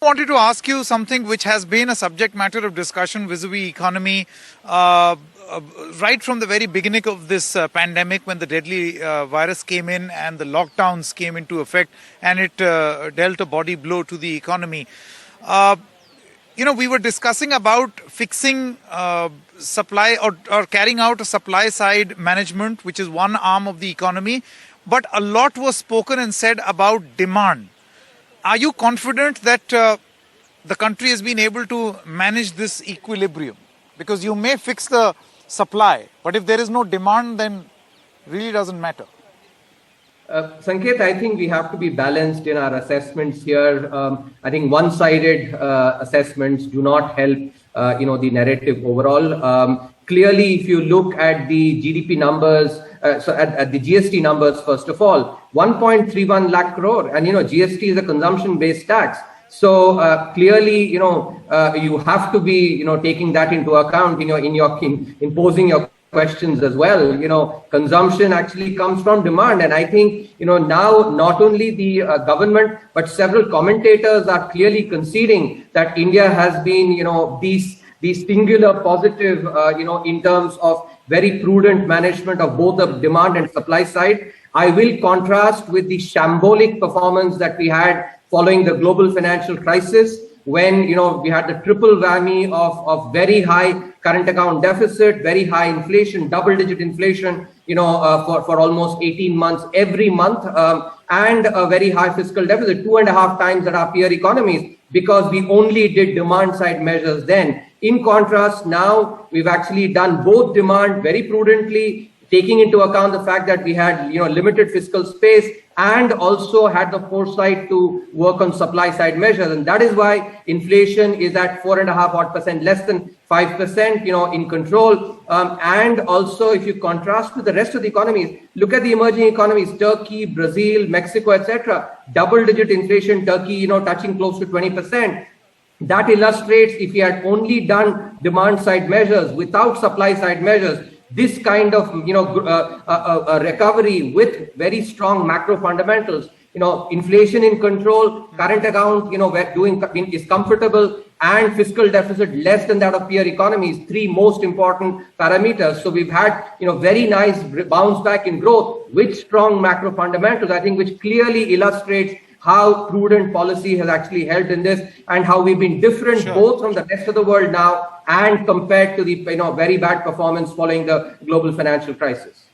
I wanted to ask you something which has been a subject matter of discussion vis-a-vis economy right from the very beginning of this pandemic, when the deadly virus came in and the lockdowns came into effect, and it dealt a body blow to the economy. We were discussing about fixing supply or carrying out a supply side management, which is one arm of the economy, but a lot was spoken and said about demand. Are you confident that the country has been able to manage this equilibrium? Because you may fix the supply, but if there is no demand, then really doesn't matter. Sanket, I think we have to be balanced in our assessments here. I think one-sided assessments do not help, the narrative overall. Clearly, if you look at the GDP numbers, at the GST numbers, first of all, 1.31 lakh crore, and GST is a consumption-based tax. So clearly, you have to be, taking that into account, in imposing your questions as well. Consumption actually comes from demand, and I think now not only the government but several commentators are clearly conceding that India has been, these singular positive, in terms of very prudent management of both the demand and supply side. I will contrast with the shambolic performance that we had following the global financial crisis, when we had the triple whammy of very high current account deficit, very high inflation, double-digit inflation, for almost 18 months every month, and a very high fiscal deficit, 2.5 times at our peer economies, because we only did demand-side measures then. In contrast, now we've actually done both demand very prudently, taking into account the fact that we had limited fiscal space, and also had the foresight to work on supply side measures. And that is why inflation is at 4.5% less than 5%, in control. And also, if you contrast with the rest of the economies, look at the emerging economies, Turkey, Brazil, Mexico, etc. Double-digit inflation, Turkey, touching close to 20%. That illustrates, if we had only done demand side measures without supply side measures, this kind of a recovery with very strong macro fundamentals, inflation in control, current account is comfortable, and fiscal deficit less than that of peer economies, three most important parameters. So we've had very nice bounce back in growth with strong macro fundamentals, I think, which clearly illustrates how prudent policy has actually helped in this, and how we've been different both from the rest of the world now and compared to the very bad performance following the global financial crisis.